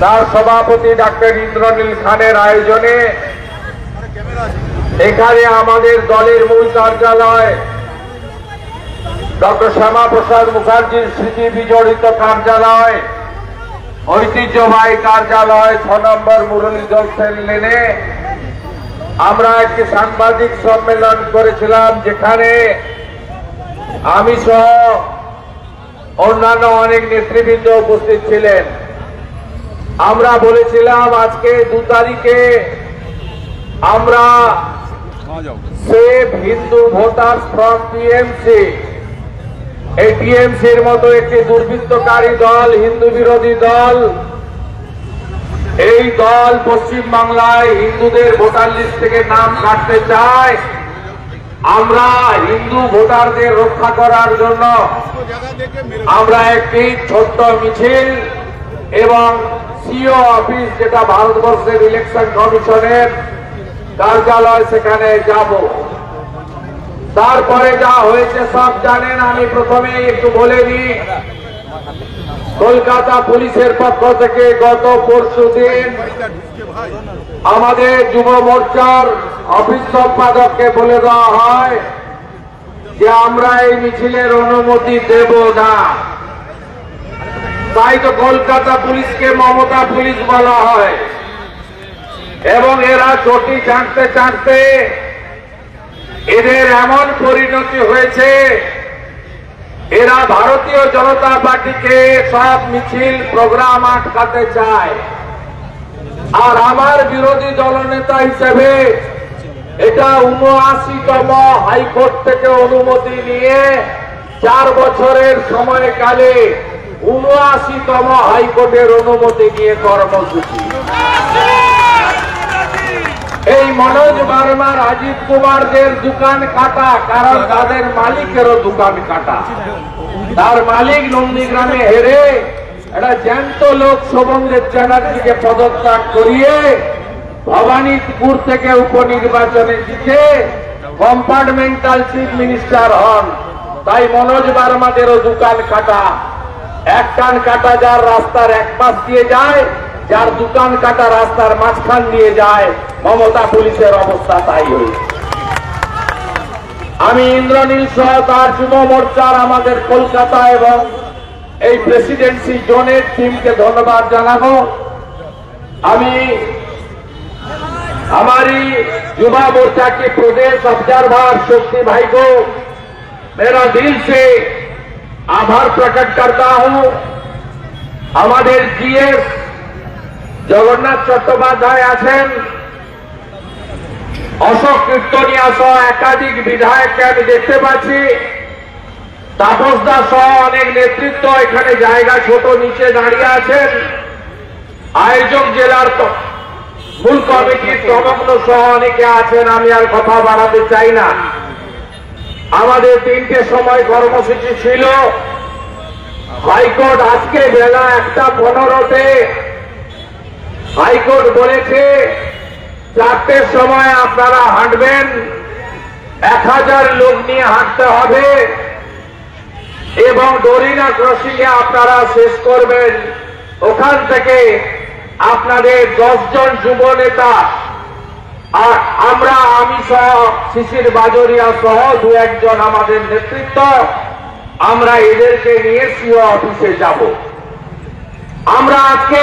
তার সভাপতি ডাক্তার ইন্দ্রনীল খানের আয়োজনে এখানে আমাদের দলের মূল কার্যালয় ডক্টর শ্যামা প্রসাদ মুখার্জির স্মৃতি বিজড়িত কার্যালয়, ঐতিহ্যবাহী কার্যালয় 6 নম্বর মুরলীধর সেন লেনে আমরা একটি সাংবাদিক সম্মেলন করেছিলাম, যেখানে আমি সহ অন্যান্য অনেক নেতৃবৃন্দ উপস্থিত ছিলেন। আমরা বলেছিলাম আজকে 2 তারিখে আমরা save Hindu voters from TMC, এই টিএমসির মতো একটি দুর্বৃত্তকারী দল, হিন্দু বিরোধী দল, এই দল পশ্চিম বাংলায় হিন্দুদের ভোটার লিস্ট থেকে নাম কাটতে চায়। আমরা হিন্দু ভোটারদের রক্ষা করার জন্য আমরা একটি ছোট্ট মিছিল এবং সিও অফিস, যেটা ভারতবর্ষের ইলেকশন কমিশনের কার্যালয়, সেখানে যাব। তারপরে যা হয়েছে সব জানেন। আমি প্রথমে একটু বলে দিই, কলকাতা পুলিশের পক্ষ থেকে গত পরশুদিন আমাদের যুব মোর্চার অফিস সম্পাদককে বলে দেওয়া হয় যে আমরা এই মিছিলের অনুমতি দেব না। তাই তো কলকাতা পুলিশকে মমতা পুলিশ বলা হয়। এবং এরা চটি চাটতে চাটতে এদের এমন পরিণতি হয়েছে, এরা ভারতীয় জনতা পার্টিকে সব মিছিল প্রোগ্রাম আটকাতে চায়। আর আমার বিরোধী দলনেতা হিসেবে এটা 79তম হাইকোর্ট থেকে অনুমতি নিয়ে 4 বছরের সময়কালে 79তম হাইকোর্টের অনুমতি নিয়ে কর্মসূচি। এই মনোজ বার্মার, অজিত কুমারদের দোকান কাটা, কারণ তাদের মালিকেরও দোকান কাটা। তার মালিক নন্দীগ্রামে হেরে একটা জ্যান্ত লোক শোভনদেব চ্যাটার্জিকে পদত্যাগ করিয়ে ভবানীপুর থেকে উপনির্বাচনে জিতে কম্পার্টমেন্টাল চিফ মিনিস্টার হন। তাই মনোজ বার্মাদেরও দোকান কাটা। এক কান কাটা যার রাস্তার এক পাশ দিয়ে যায়, যার দোকান কাটা রাস্তার মাঝখান দিয়ে যায়। মমতা পুলিশের অবস্থা তাই হয়েছে। আমি ইন্দ্রনীল সহ তার যুব মোর্চার আমাদের কলকাতা এবং এই প্রেসিডেন্সি জোনের টিমকে ধন্যবাদ জানাবো। আমি हमारी युवा मोर्चा के प्रदेश ऑब्जर्वर शक्ति भाई को मेरा दिल से आभार प्रकट करता हूं। हमारे जीएस जगन्नाथ चट्टोपाध्याय आছেন, অশোক কীর্তনিয়া সহ একাধিক বিধায়ককে আমি দেখতে পাচ্ছি, তাপস দা সহ অনেক নেতৃত্ব এখানে জায়গা ছোট নিচে দাঁড়িয়ে আছেন। আয়োজক জেলার মূল কমিটির প্রবন্ধ সহ অনেকে আছেন। আমি আর কথা বাড়াতে চাই না। আমাদের 3টে সময় কর্মসূচি ছিল। হাইকোর্ট আজকে বেলা 1:15-তে হাইকোর্ট বলেছে 4টের সময় আপনারা হাঁটবেন, 1000 লোক নিয়ে হাঁটতে হবে এবং ডোরিনা ক্রসিং এ আপনারা শেষ করবেন। ওখান থেকে আপনাদের 10 জন যুব নেতা আর আমরা, আমি সহ শিশির বাজরিয়া সহ 2-1 জন আমাদের নেতৃত্ব, আমরা এদেরকে নিয়ে সিও অফিসে যাব। আমরা আজকে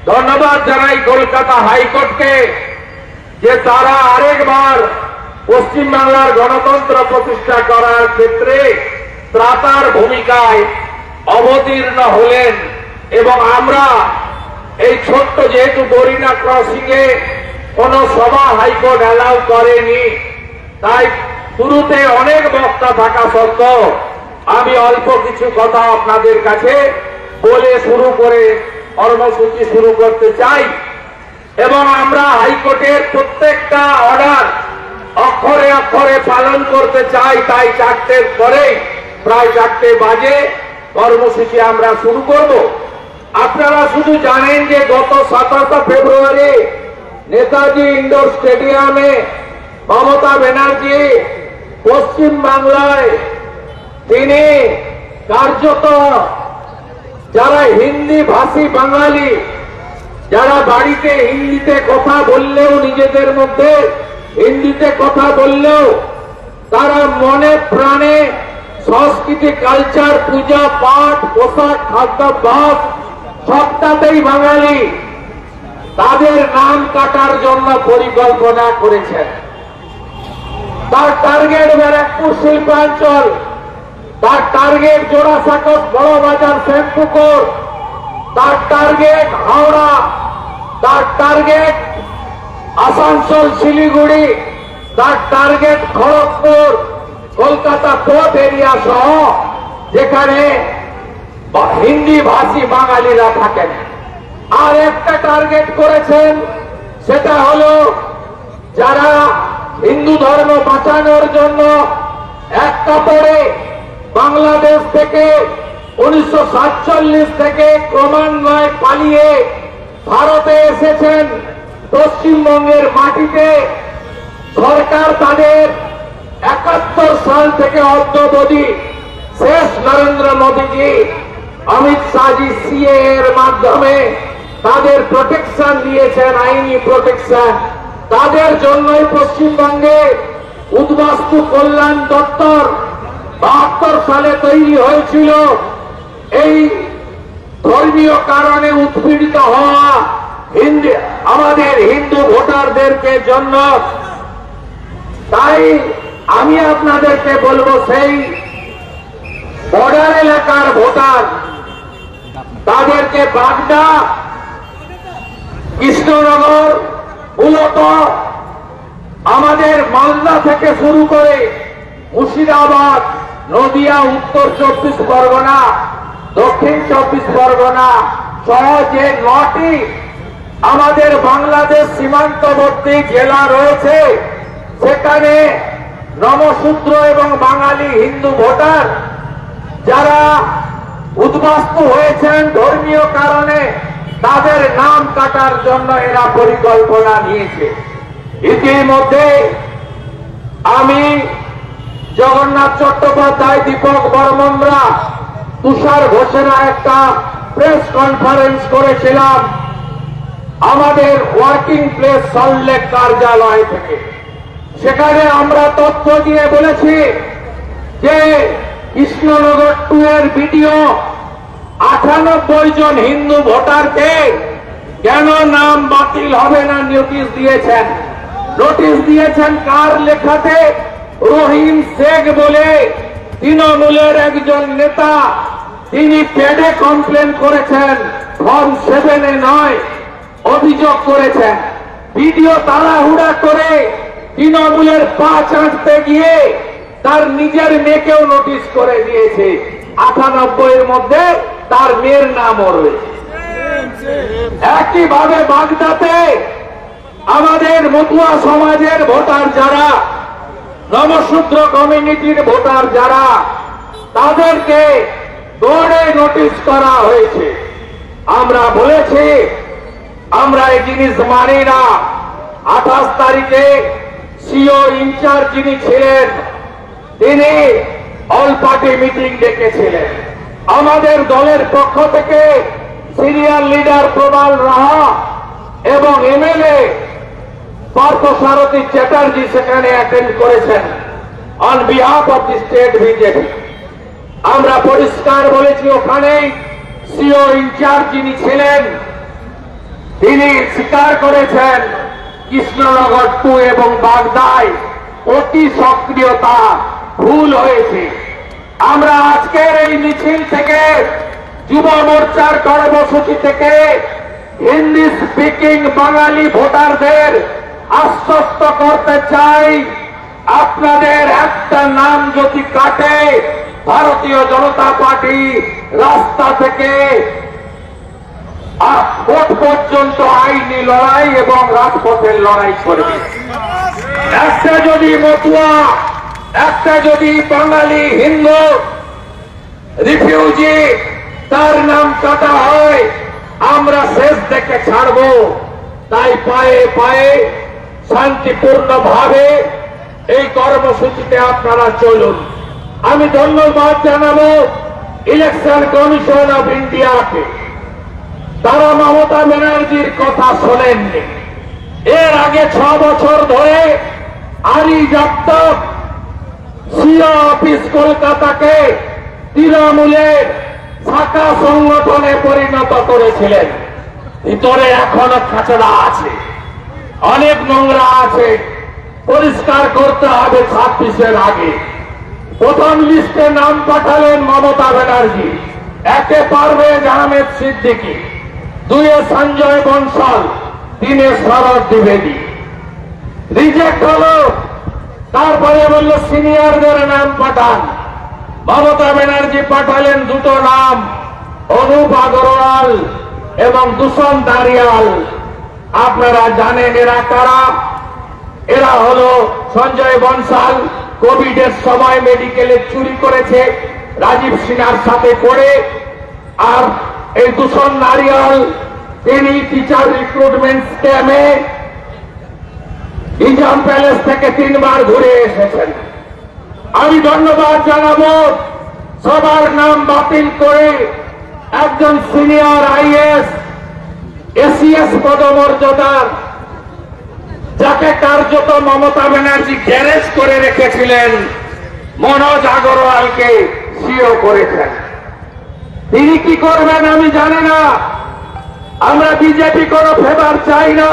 ধন্যবাদ জানাই কলকাতা হাইকোর্টকে যে তারা আরেকবার পশ্চিমবাংলার গণতন্ত্র প্রতিষ্ঠা করার ক্ষেত্রে ত্রাতার ভূমিকায় অবতীর্ণ হলেন। এবং আমরা এই ছোট্ট, যেহেতু ডোরিনা ক্রসিং এ কোন সভা হাইকোর্ট অ্যালাউ করেনি, তাই শুরুতে অনেক বক্তা থাকা সত্ত্বেও আমি অল্প কিছু কথা আপনাদের কাছে বলে শুরু করে কর্মসূচি শুরু করতে চাই। এবং আমরা হাইকোর্টের প্রত্যেকটা অর্ডার অক্ষরে অক্ষরে পালন করতে চাই। তাই 4টের পরে প্রায় 4টে বাজে কর্মসূচি আমরা শুরু করব। আপনারা শুধু জানেন যে গত 27 ফেব্রুয়ারি নেতাজি ইন্ডোর স্টেডিয়ামে মমতা ব্যানার্জি পশ্চিম বাংলায় তিনি কার্যত যারা হিন্দি ভাষী বাঙালি যারা বাড়িতে হিন্দিতে কথা বললেও, নিজেদের মধ্যে হিন্দিতে কথা বললেও তারা মনে প্রাণে সংস্কৃতি, কালচার, পূজা পাঠ, পোশাক, খাদ্যাভ্যাস সবটাতেই বাঙালি, তাদের নাম কাটার জন্য পরিকল্পনা করেছেন। তার টার্গেট ব্যারাকপুর শিল্পাঞ্চল, তার টার্গেট জোড়াসাঁকো, বড়বাজার, শ্যামপুকুর, তার টার্গেট হাওড়া, তার টার্গেট আসানসোল, শিলিগুড়ি, তার target Kharagpur, Kolkata port area সহ যেখানে হিন্দি ভাষী বাঙালিরা থাকেন। আর একটা টার্গেট করেছেন, সেটা হলো যারা হিন্দু ধর্ম বাঁচানোর জন্য এক কাপড়ে বাংলাদেশ থেকে 1947 থেকে ক্রমান্বয়ে পালিয়ে ভারতে এসেছেন, পশ্চিমবঙ্গের মাটিতে সরকার তাদের 71 সাল থেকে অদ্যাবধি শেষ নরেন্দ্র মোদীজি, অমিত শাহজি সিএ এর মাধ্যমে তাদের প্রোটেকশন দিয়েছেন, আইনি প্রোটেকশন। তাদের জন্যই পশ্চিমবঙ্গে উদ্বাস্তু কল্যাণ দপ্তর 72 সালে তৈরি হয়েছিল, এই ধর্মীয় কারণে উৎপীড়িত হওয়া আমাদের হিন্দু ভোটারদেরকে জন্য। তাই আমি আপনাদেরকে বলবো, সেই বর্ডার এলাকার ভোটার তাদেরকে বাগদা, কৃষ্ণনগর, মূলত আমাদের মালদা থেকে শুরু করে মুর্শিদাবাদ, নদিয়া, উত্তর 24 পরগনা, দক্ষিণ 24 পরগনা সহ যে 9টি আমাদের বাংলাদেশ সীমান্তবর্তী জেলা রয়েছে, সেখানে নমশূদ্র এবং বাঙালি হিন্দু ভোটার যারা উদ্বাস্তু হয়েছেন ধর্মীয় কারণে, তাদের নাম কাটার জন্য এরা পরিকল্পনা নিয়েছে। ইতিমধ্যে আমি, জগন্নাথ চট্টোপাধ্যায়, দীপক বর্মনরা, তুষার ঘোষেরা একটা প্রেস কনফারেন্স করেছিলাম আমাদের ওয়ার্কিং প্লেস সল্টলেক কার্যালয় থেকে। সেখানে আমরা তথ্য দিয়ে বলেছি যে কৃষ্ণনগর 2 এর ভিডিও 98 জন হিন্দু ভোটারকে কেন নাম বাতিল হবে না নোটিশ দিয়েছেন। নোটিশ দিয়েছেন কার লেখাতে? রহিম শেখ বলে তৃণমূলের একজন নেতা, তিনি পেডে কমপ্লেন করেছেন, ফর্ম 7-এ নয়, অভিযোগ করেছেন। ভিডিও তাড়াহুড়া করে তৃণমূলের পা চাটতে গিয়ে তার নিজের মেয়েকেও নোটিশ করে দিয়েছে। 98 এর মধ্যে তার মেয়ের নামও রয়েছে। একইভাবে বাগদাতে আমাদের মতুয়া সমাজের ভোটার যারা, নমশূদ্র কমিউনিটির ভোটার যারা, তাদেরকে দৌড়ে নোটিশ করা হয়েছে। আমরা বলেছি আমরা এই জিনিস মানি না। 28 তারিখে সিও ইনচার্জ যিনি ছিলেন, তিনি অল পার্টি মিটিং ডেকেছিলেন। আমাদের দলের পক্ষ থেকে সিনিয়র লিডার প্রবাল রাহা এবং এমএলএ পার্থসারথী চ্যাটার্জি সেখানে অ্যাটেন্ড করেছেন on behalf of the state BJP. আমরা পরিষ্কার বলেছি, ওখানে সিও ইনচার্জ যিনি ছিলেন তিনি স্বীকার করেছেন কৃষ্ণনগর 2 এবং বাগদায় অতি সক্রিয়তা, ভুল হয়েছে। আমরা আজকের এই মিছিল থেকে, যুব মোর্চার কর্মসূচি থেকে হিন্দি স্পিকিং বাঙালি ভোটারদের আশ্বস্ত করতে চাই, আপনাদের একটা নাম যদি কাটে, ভারতীয় জনতা পার্টি রাস্তা থেকে ভোট পর্যন্ত আইনি লড়াই এবং রাজপথের লড়াই করবে। একটা যদি মতুয়া, একটা যদি বাঙালি হিন্দু রিফিউজি তার নাম কাটা হয়, আমরা শেষ দেখে ছাড়ব। তাই পায়ে পায়ে শান্তিপূর্ণ ভাবে এই কর্মসূচিতে আপনারা চলুন। আমি ধন্যবাদ জানাবো ইলেকশন কমিশন অফ ইন্ডিয়াকে। তারা মমতা ব্যানার্জির কথা শোনেননি। এর আগে 6 বছর ধরে আরি জাপ্তাব সিও অফিস কলকাতাকে তৃণমূলের শাখা সংগঠনে পরিণত করেছিলেন। ভিতরে এখনো খাঁচড়া আছে, অনেক নোংরা আছে, পরিষ্কার করতে হবে 26-এর আগে। প্রথম লিস্টে নাম পাঠালেন মমতা ব্যানার্জি, 1-এ পারভেজ আহমেদ সিদ্দিকী, 2-এ সঞ্জয় বনসাল, 3-এ শরৎ দ্বিবেদী। রিজেক্ট হলো। তারপরে বলল সিনিয়রদের নাম পাঠান। মমতা ব্যানার্জি পাঠালেন 2টো নাম, অনুপ আগরওয়াল এবং দূষণ দারিয়াল। আপনারা জানেন এরা কারা? এরা হলো সঞ্জয় বনসাল কোভিডের সময় মেডিকেলে চুরি করেছে রাজীব সিনহার সাথে করে, আর এই দূষণ নারিয়াল তিনি টিচার রিক্রুটমেন্ট স্ক্যামে নিজাম প্যালেস থেকে 3 বার ঘুরে এসেছেন। আমি ধন্যবাদ জানাবো সবার নাম বাতিল করে একজন সিনিয়র আইএস এসিএস পদমর্যাদার, যাকে কার্যত মমতা ব্যানার্জি গ্যারেজ করে রেখেছিলেন, মনোজ আগরওয়ালকে সিও করেছেন। তিনি কি করবেন আমি জানি না। আমরা বিজেপি কোনো ফেভার চাই না।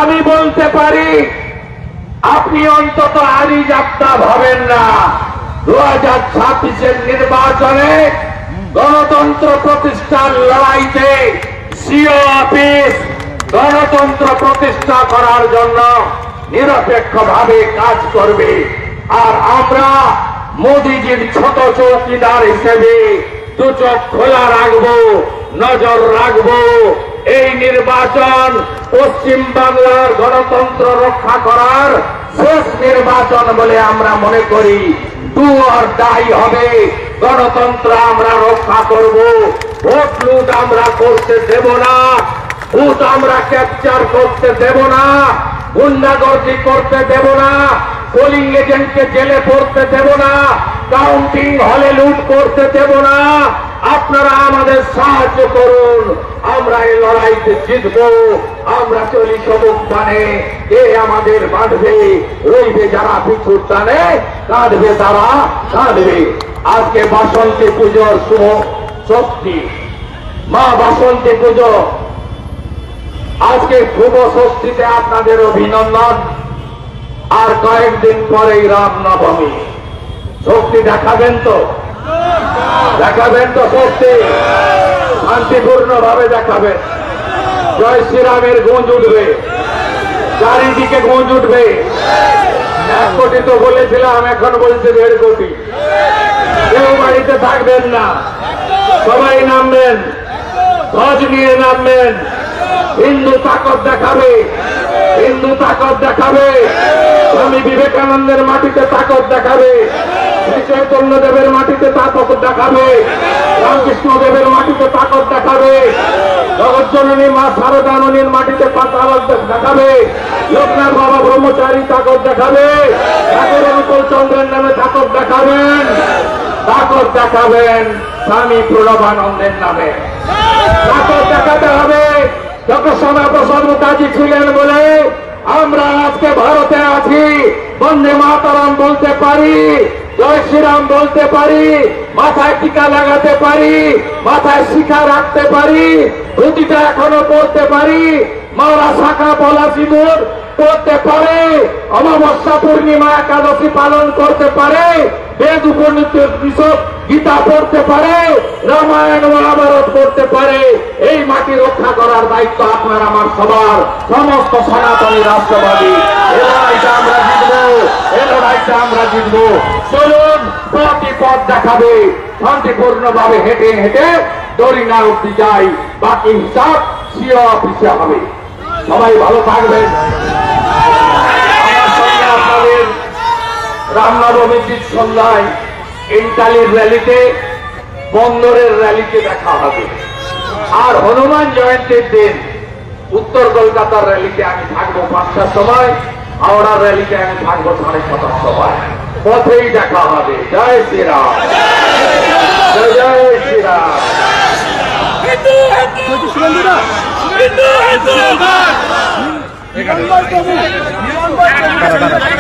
আমি বলতে পারি আপনি অন্তত আরি জাপ্তাব হবেন না। 2026-এর নির্বাচনে গণতন্ত্র প্রতিষ্ঠার লড়াইতে সিও অফিস গণতন্ত্র প্রতিষ্ঠা করার জন্য নিরপেক্ষভাবে কাজ করবে। আর আমরা মোদিজির ছোট চৌকিদার হিসেবে 2 চোখ খোলা রাখবো, নজর রাখবো। এই নির্বাচন পশ্চিম বাংলার গণতন্ত্র রক্ষা করার শেষ নির্বাচন বলে আমরা মনে করি। ডু অর ডাই হবে। গণতন্ত্র আমরা রক্ষা করব। ভোট লুট আমরা করতে দেব না, ভোট আমরা ক্যাপচার করতে দেব না, গুন্ডাগর্দি করতে দেব না, পোলিং এজেন্টকে জেলে পড়তে দেব না, কাউন্টিং হলে লুট করতে দেব না। আপনারা আমাদের সাহায্য করুন, আমরা এই লড়াইতে জিতব। আমরা চলি সবুজ টানে, কে আমাদের বাঁধবে? রইবে যারা পিছুর টানে, কাঁদবে তারা কাঁদবে। আজকে বাসন্তী পুজোর শুভ ষষ্ঠী, মা বাসন্তী পুজো। আজকে শুভ ষষ্ঠীতে আপনাদের অভিনন্দন। আর কয়েকদিন পরেই রামনবমী। শক্তি দেখাবেন তো? দেখাবেন তো শক্তি? শান্তিপূর্ণ ভাবে দেখাবেন। জয় শ্রীরামের গূঁজ উঠবে, চারিদিকে গূঁজ উঠবে। 1 কোটি তো বলেছিলাম, এখন বলছে 1.5 কোটি। কেউ বাড়িতে থাকবেন না, সবাই নামবেন, ধ্বজ নিয়ে নামবেন। হিন্দু তাকত দেখাবে, হিন্দু তাকত দেখাবে। স্বামী বিবেকানন্দের মাটিতে তাকত দেখাবে, শ্রী চৈতন্য দেবের মাটিতে তাকত দেখাবে, রামকৃষ্ণ দেবের মাটিতে তাকত দেখাবে, জগজ্জননী মা শারদাননীর মাটিতে তাকত দেখাবে, লোকনাথ বাবা ব্রহ্মচারী তাকত দেখাবে, ঠাকুর অনুকূল চন্দ্রের নামে তাকত দেখাবেন, তাকত দেখাবেন স্বামী প্রণবানন্দের নামে। তাকত দেখাতে হবে। ডক্টর শ্যামাপ্রসাদ মুখার্জি ছিলেন বলে আমরা আজকে ভারতে আছি। বন্দে মাতরম বলতে পারি, জয় শ্রীরাম বলতে পারি, মাথায় টিকা লাগাতে পারি, মাথায় শিখা রাখতে পারি, ধুতিটা এখনো পড়তে পারি, মাওলা শাখা পলা সিঁদুর পড়তে পারে, অমাবস্যা পূর্ণিমা একাদশী পালন করতে পারে, বেদ উপনিষদ বিশদ গীতা পড়তে পারে, রামায়ণ মহাভারত পড়তে পারে। এই মাটি রক্ষা করার দায়িত্ব আপনার আমার সবার, সমস্ত সনাতনী রাষ্ট্রবাদী। এই লড়াইটা আমরা জিতবো, এই লড়াইটা আমরা জিতবো। চলুন প্রতি পথ দেখাবে, শান্তিপূর্ণ ভাবে হেঁটে হেঁটে দড়িনা অব্দি যাই, বাকি হিসাব সিও অফিসে হবে। সবাই ভালো থাকবেন। আমার সঙ্গে আপনাদের রামনবমীর সন্ধ্যায় ইন্টালির র্যালিতে, বন্দরের র্যালিতে দেখা হবে। আর হনুমান জয়ন্তীর দিন উত্তর কলকাতার র্যালিতে আমি থাকবো 5টার সময়, হাওড়ার র্যালিতে আমি থাকবো 7:30টার সময়। পথেই দেখা হবে। জয় শ্রীরাম, জয় জয় শ্রীরাম।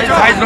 সাইজ